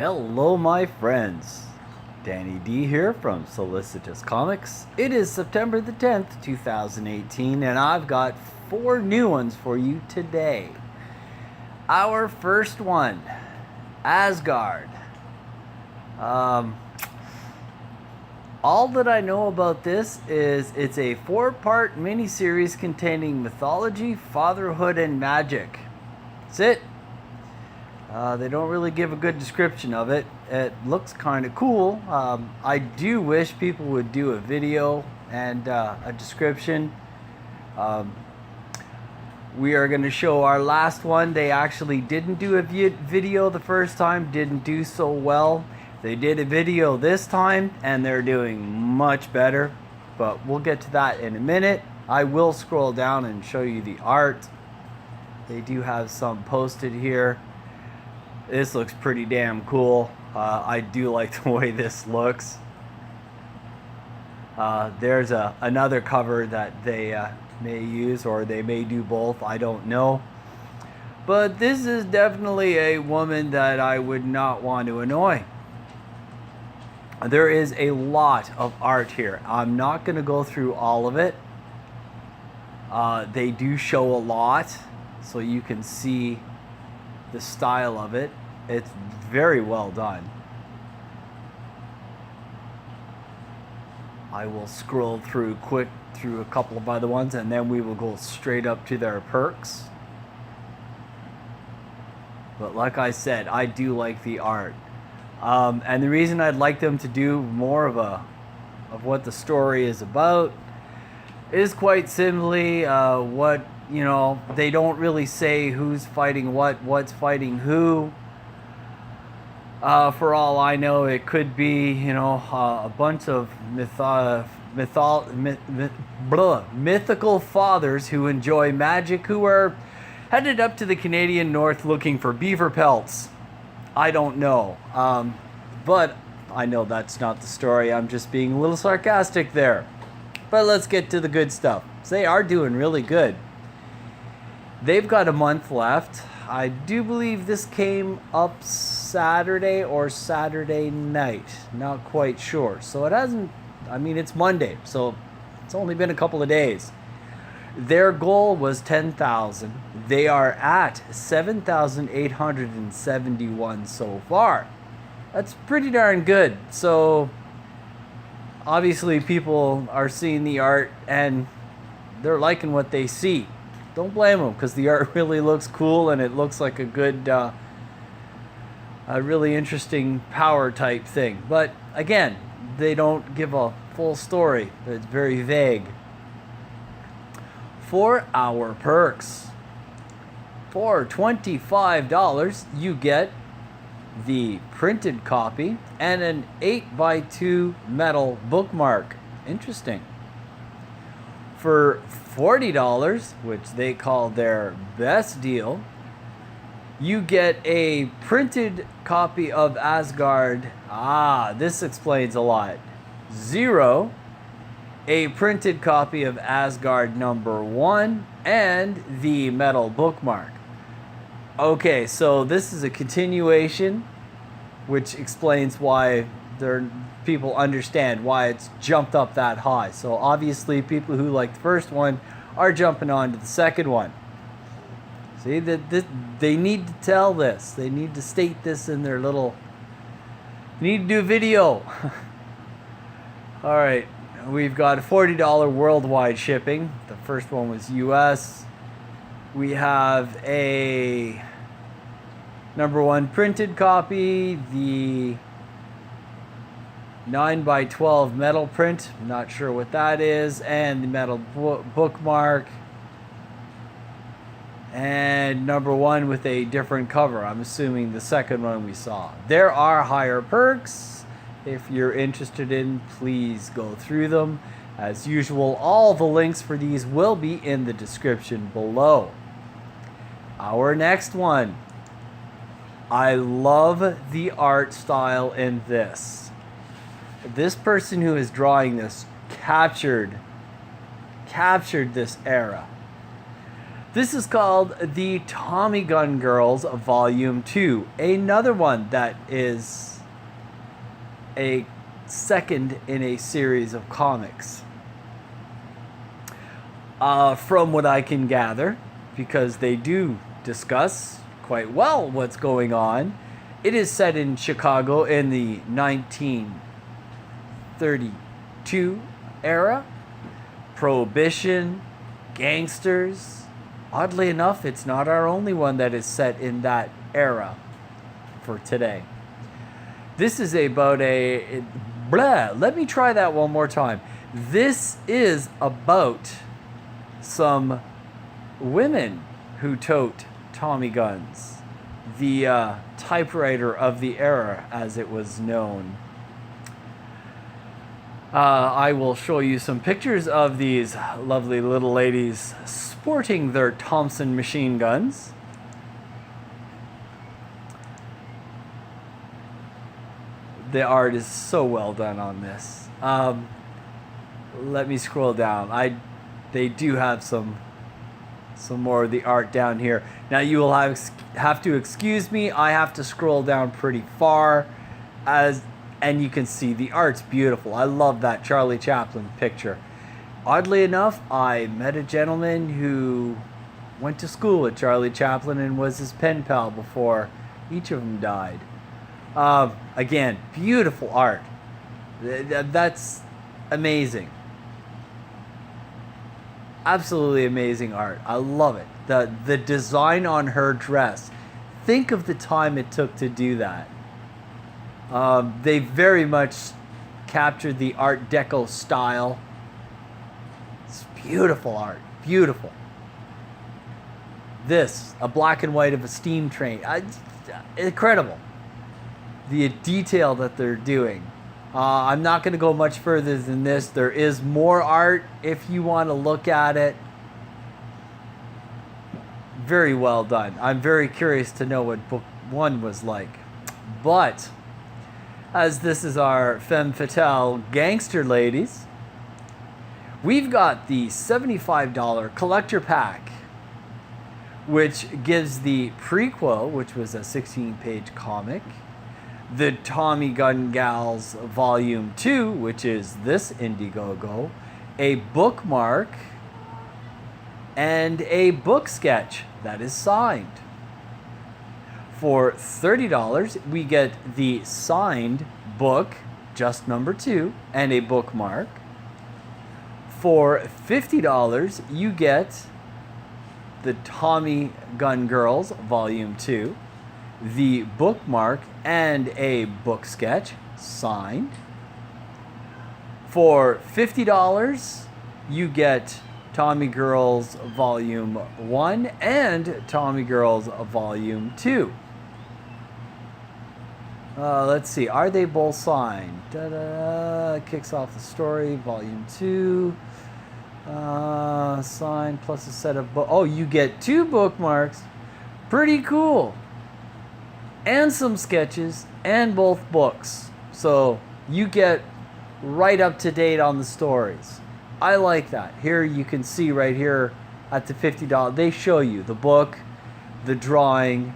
Hello, my friends. Danny D here from Solicitous Comics. It is September the 10th, 2018, and I've got 4 new ones for you today. Our first one, Asgard. All that I know about this is it's a 4-part miniseries containing mythology, fatherhood, and magic. That's it. They don't really give a good description of it. It looks kind of cool. I do wish people would do a video and a description. We are going to show our last one. They actually didn't do a video the first time, didn't do so well. They did a video this time and they're doing much better, but we'll get to that in a minute. I will scroll down and show you the art. They do have some posted here. This looks pretty damn cool. I do like the way this looks. There's another cover that they may use, or they may do both, I don't know. But this is definitely a woman that I would not want to annoy. There is a lot of art here. I'm not going to go through all of it. They do show a lot, so you can see the style of it. It's very well done. I will scroll through a couple of other ones, and then we will go straight up to their perks. But like I said, I do like the art. And the reason I'd like them to do more of what the story is about is quite simply what, you know, they don't really say who's fighting what's fighting who. For all I know, it could be, you know, a bunch of mythical fathers who enjoy magic who are headed up to the Canadian North looking for beaver pelts. I don't know. But I know that's not the story. I'm just being a little sarcastic there. But let's get to the good stuff. They are doing really good. They've got a month left. I do believe this came up Saturday or Saturday night. Not quite sure. So it hasn't, I mean, it's Monday, so it's only been a couple of days. Their goal was 10,000. They are at 7,871 so far. That's pretty darn good. So obviously people are seeing the art and they're liking what they see. Don't blame them, because the art really looks cool and it looks like a good, a really interesting power type thing. But again, they don't give a full story. It's very vague. For our perks, for $25, you get the printed copy and an 8x2 metal bookmark. Interesting. For $40, which they call their best deal, you get a printed copy of Asgard. This explains a lot. 0, a printed copy of Asgard #1, and the metal bookmark. Okay, so this is a continuation, which explains why people understand why it's jumped up that high. So obviously people who like the first one are jumping on to the second one. See, they need to tell this. They need to state this in their little... They need to do a video. All right, we've got a $40 worldwide shipping. The first one was US. We have a #1 printed copy, the 9x12 metal print, I'm not sure what that is, and the metal bookmark, and #1 with a different cover. I'm assuming the second one we saw. There are higher perks. If you're interested in, please go through them. As usual, all the links for these will be in the description below. Our next one. I love the art style in this. This person who is drawing this captured this era. This is called the Tommy Gun Girls Volume 2. Another one that is a second in a series of comics. From what I can gather, because they do discuss quite well what's going on, it is set in Chicago in the 1932 era. Prohibition, gangsters. Oddly enough, it's not our only one that is set in that era for today. This is about let me try that one more time. This is about some women who tote Tommy guns. The typewriter of the era, as it was known. I will show you some pictures of these lovely little ladies sporting their Thompson machine guns. The art is so well done on this. Let me scroll down. They do have some more of the art down here. Now you will have to excuse me. I have to scroll down pretty far, and you can see the art's beautiful. I love that Charlie Chaplin picture. Oddly enough, I met a gentleman who went to school with Charlie Chaplin and was his pen pal before each of them died. Again, beautiful art. That's amazing. Absolutely amazing art. I love it. The design on her dress. Think of the time it took to do that. They very much captured the Art Deco style. It's beautiful art. Beautiful. This, a black and white of a steam train. Incredible. The detail that they're doing. I'm not going to go much further than this. There is more art if you want to look at it. Very well done. I'm very curious to know what book 1 was like. But as this is our femme fatale gangster ladies, we've got the $75 collector pack, which gives the prequel, which was a 16-page comic, the Tommy Gun Gals Volume 2, which is this Indiegogo, a bookmark, and a book sketch that is signed. For $30, we get the signed book, just number 2, and a bookmark. For $50, you get the Tommy Gun Girls Volume 2, the bookmark, and a book sketch signed. For $50, you get Tommy Girls Volume 1 and Tommy Girls Volume 2. Let's see, are they both signed? Kicks off the story, Volume 2. Signed plus a set of oh, you get 2 bookmarks. Pretty cool. And some sketches and both books. So you get right up to date on the stories. I like that. Here you can see right here at the $50, they show you the book, the drawing,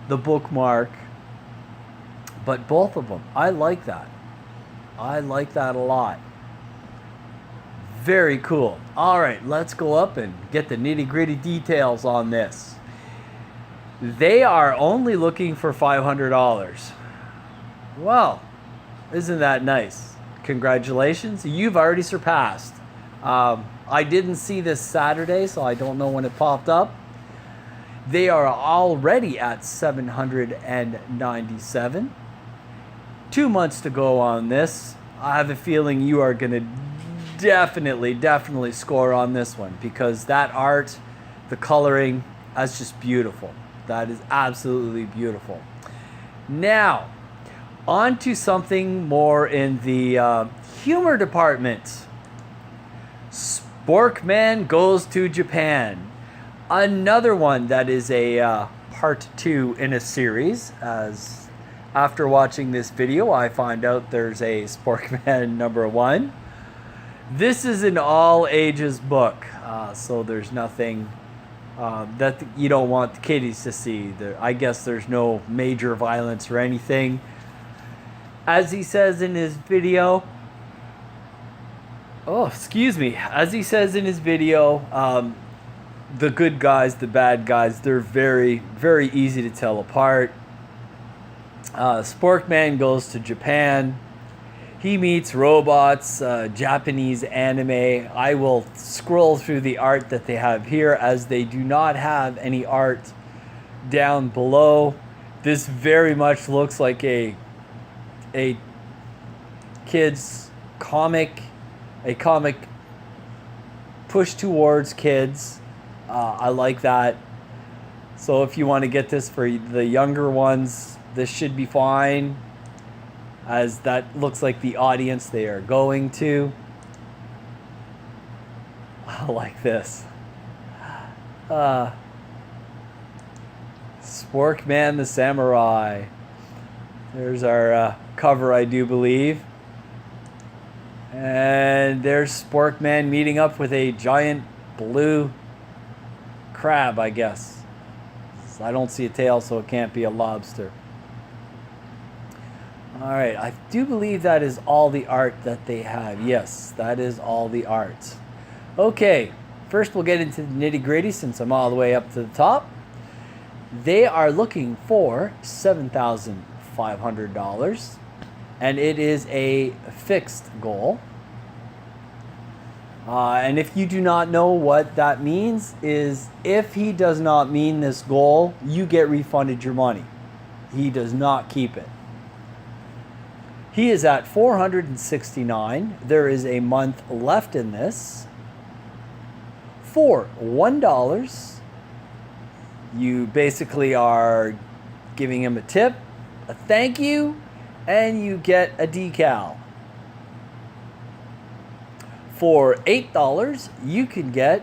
the bookmark, but both of them. I like that. I like that a lot. Very cool. All right, let's go up and get the nitty-gritty details on this. They are only looking for $500. Well, isn't that nice? Congratulations, you've already surpassed. I didn't see this Saturday, so I don't know when it popped up. They are already at $797. 2 months to go on this. I have a feeling you are going to definitely score on this one, because that art, the coloring, that's just beautiful. That is absolutely beautiful. Now, on to something more in the humor department. Sporkman Goes to Japan. Another one that is a part 2 in a series. As after watching this video, I find out there's a Sporkman number 1. This is an all ages book, so there's nothing that you don't want the kiddies to see. I guess there's no major violence or anything. As he says in his video, as he says in his video, the good guys, the bad guys, they're very, very easy to tell apart. Sporkman goes to Japan. He meets robots, Japanese anime. I will scroll through the art that they have here, as they do not have any art down below. This very much looks like a kid's comic, a comic pushed towards kids. I like that. So if you want to get this for the younger ones, this should be fine, as that looks like the audience they are going to. I like this. Sporkman the Samurai. There's our cover, I do believe. And there's Sporkman meeting up with a giant blue crab, I guess. I don't see a tail, so it can't be a lobster. Alright, I do believe that is all the art that they have. Yes, that is all the art. Okay, first we'll get into the nitty-gritty, since I'm all the way up to the top. They are looking for $7,500, and it is a fixed goal. And if you do not know what that means, is if he does not mean this goal, you get refunded your money. He does not keep it. He is at 469. There is a month left in this. For $1, you basically are giving him a tip, a thank you, and you get a decal. For $8, you can get,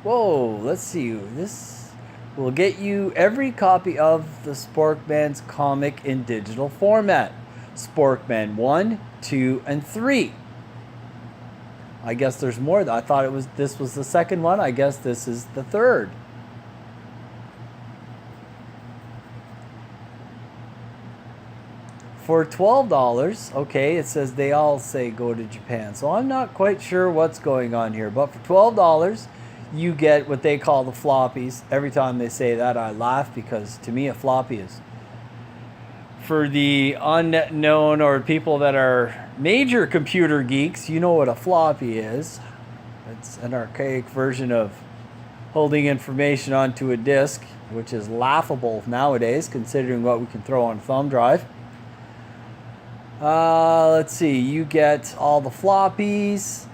let's see, this will get you every copy of the Sporkman's comic in digital format. Sporkman 1, 2, and 3. I guess there's more. I thought this was the second one. I guess this is the third. For $12, okay, it says they all say go to Japan. So I'm not quite sure what's going on here. But for $12, you get what they call the floppies. Every time they say that, I laugh, because to me a floppy is, for the unknown or people that are major computer geeks, you know what a floppy is. It's an archaic version of holding information onto a disk, which is laughable nowadays considering what we can throw on a thumb drive. Let's see, you get all the floppies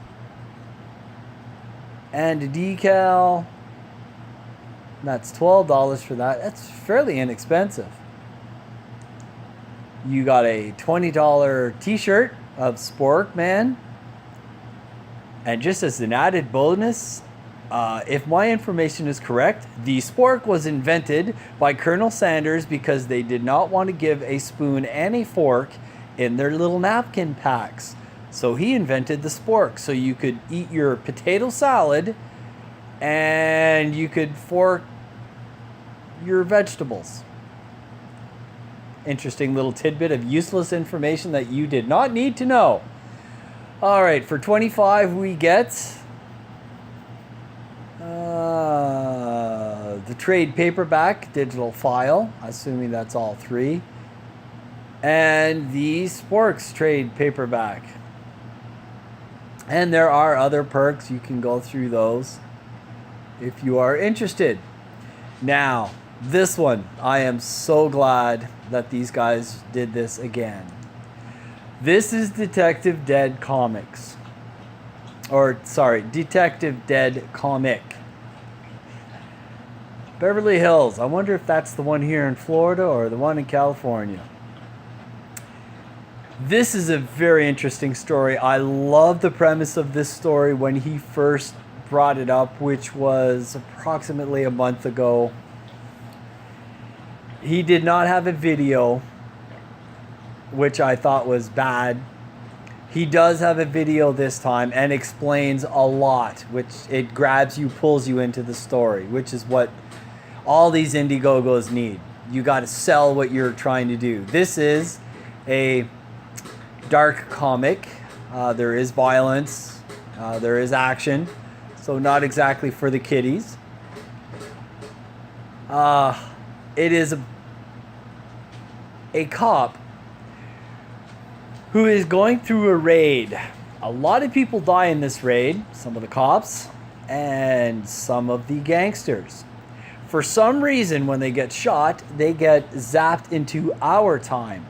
and a decal. That's $12 for that. That's fairly inexpensive. You got a $20 t-shirt of Sporkman. And just as an added bonus, if my information is correct, the spork was invented by Colonel Sanders because they did not want to give a spoon and a fork in their little napkin packs. So he invented the spork, so you could eat your potato salad and you could fork your vegetables. Interesting little tidbit of useless information that you did not need to know. All right, for $25 we get the trade paperback digital file, assuming that's all three, and the Sporks trade paperback. And there are other perks. You can go through those if you are interested. Now, this one, I am so glad that these guys did this again. This is Detective Dead Comics. Or, sorry, Detective Dead Comic. Beverly Hills. I wonder if that's the one here in Florida or the one in California. This is a very interesting story. I love the premise of this story when he first brought it up, which was approximately a month ago. He did not have a video, which I thought was bad. He does have a video this time and explains a lot, which it grabs you, pulls you into the story, which is what all these Indiegogos need. You got to sell what you're trying to do. This is a dark comic. There is violence. There is action. So not exactly for the kiddies. It is a cop who is going through a raid. A lot of people die in this raid. Some of the cops and some of the gangsters. For some reason, when they get shot, they get zapped into our time.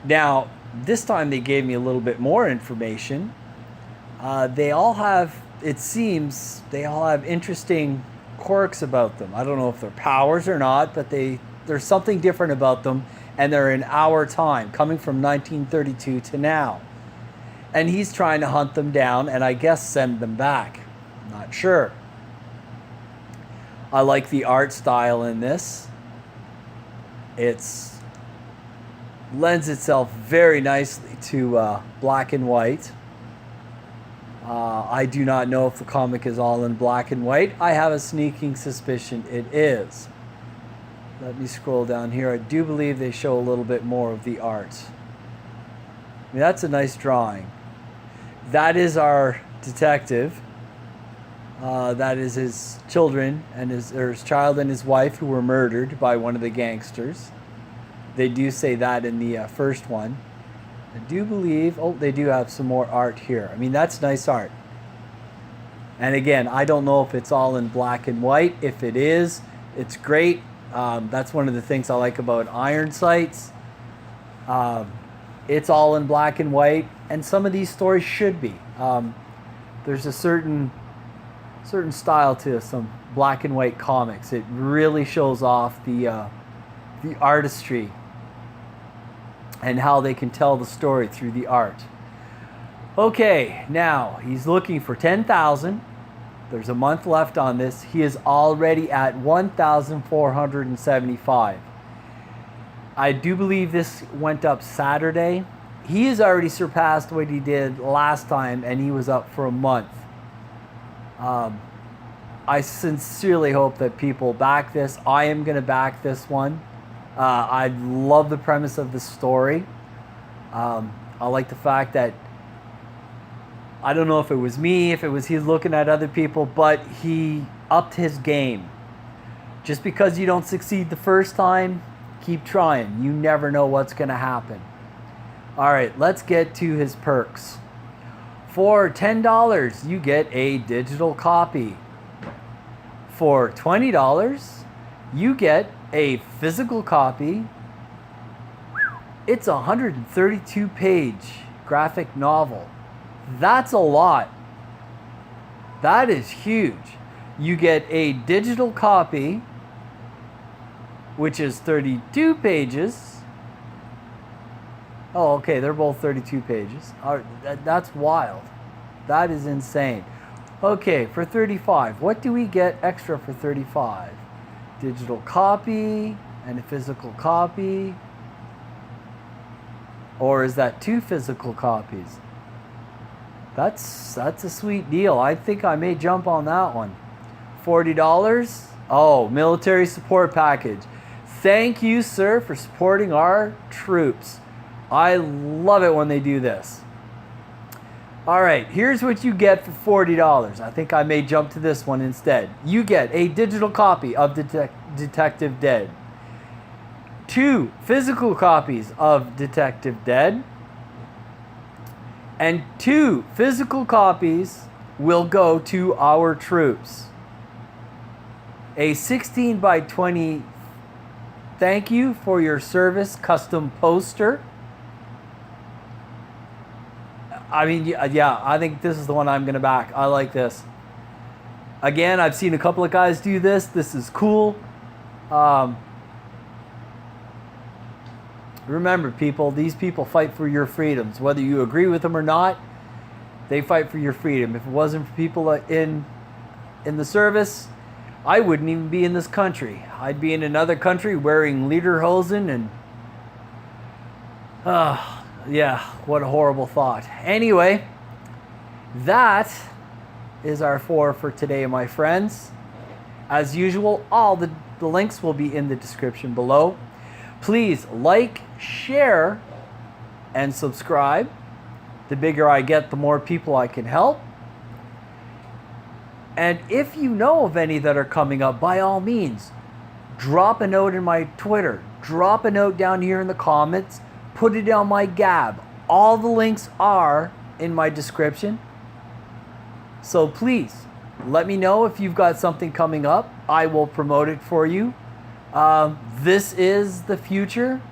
Now, this time they gave me a little bit more information. They all have, it seems, they all have interesting quirks about them. I don't know if they're powers or not, but there's something different about them, and they're in our time, coming from 1932 to now. And he's trying to hunt them down and I guess send them back. I'm not sure. I like the art style in this. It's lends itself very nicely to black and white. I do not know if the comic is all in black and white. I have a sneaking suspicion it is. Let me scroll down here. I do believe they show a little bit more of the art. I mean, that's a nice drawing. That is our detective. That is his children and his child and his wife who were murdered by one of the gangsters. They do say that in the first one. I do believe, oh, they do have some more art here. I mean, that's nice art. And again, I don't know if it's all in black and white. If it is, it's great. That's one of the things I like about Iron Sights. It's all in black and white, and some of these stories should be. There's a certain style to some black and white comics. It really shows off the artistry and how they can tell the story through the art. Okay, now he's looking for 10,000. There's a month left on this. He is already at 1,475. I do believe this went up Saturday. He has already surpassed what he did last time, and he was up for a month. I sincerely hope that people back this. I am going to back this one. I love the premise of the story. I like the fact that, I don't know if it was me, if it was he looking at other people, but he upped his game. Just because you don't succeed the first time, keep trying. You never know what's going to happen. All right, let's get to his perks. For $10, you get a digital copy. For $20, you get a physical copy. It's a 132-page graphic novel. That's a lot. That is huge. You get a digital copy, which is 32 pages. Oh, okay, they're both 32 pages. That's wild. That is insane. Okay, for 35, what do we get extra for 35? Digital copy and a physical copy. Or is that 2 physical copies? That's a sweet deal. I think I may jump on that one. $40. Oh, military support package. Thank you, sir, for supporting our troops. I love it when they do this. All right, here's what you get for $40. I think I may jump to this one instead. You get a digital copy of Detective Dead. 2 physical copies of Detective Dead. And 2 physical copies will go to our troops. A 16 by 20 thank you for your service custom poster. I mean, yeah, I think this is the one I'm going to back. I like this. Again, I've seen a couple of guys do this. This is cool. Remember, people, these people fight for your freedoms. Whether you agree with them or not, they fight for your freedom. If it wasn't for people in the service, I wouldn't even be in this country. I'd be in another country wearing lederhosen and Yeah, what a horrible thought. Anyway, that is our 4 for today, my friends. As usual, all the links will be in the description below. Please like, share, and subscribe. The bigger I get, the more people I can help. And if you know of any that are coming up, by all means, drop a note in my Twitter. Drop a note down here in the comments. Put it on my Gab. All the links are in my description. So please, let me know if you've got something coming up. I will promote it for you. This is the future.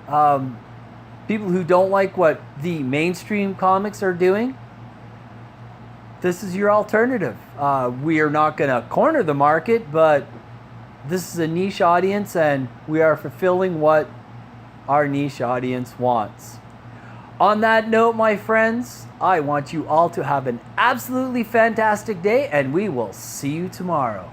People who don't like what the mainstream comics are doing, this is your alternative. We are not going to corner the market, but this is a niche audience, and we are fulfilling what our niche audience wants. On that note, my friends, I want you all to have an absolutely fantastic day, and we will see you tomorrow.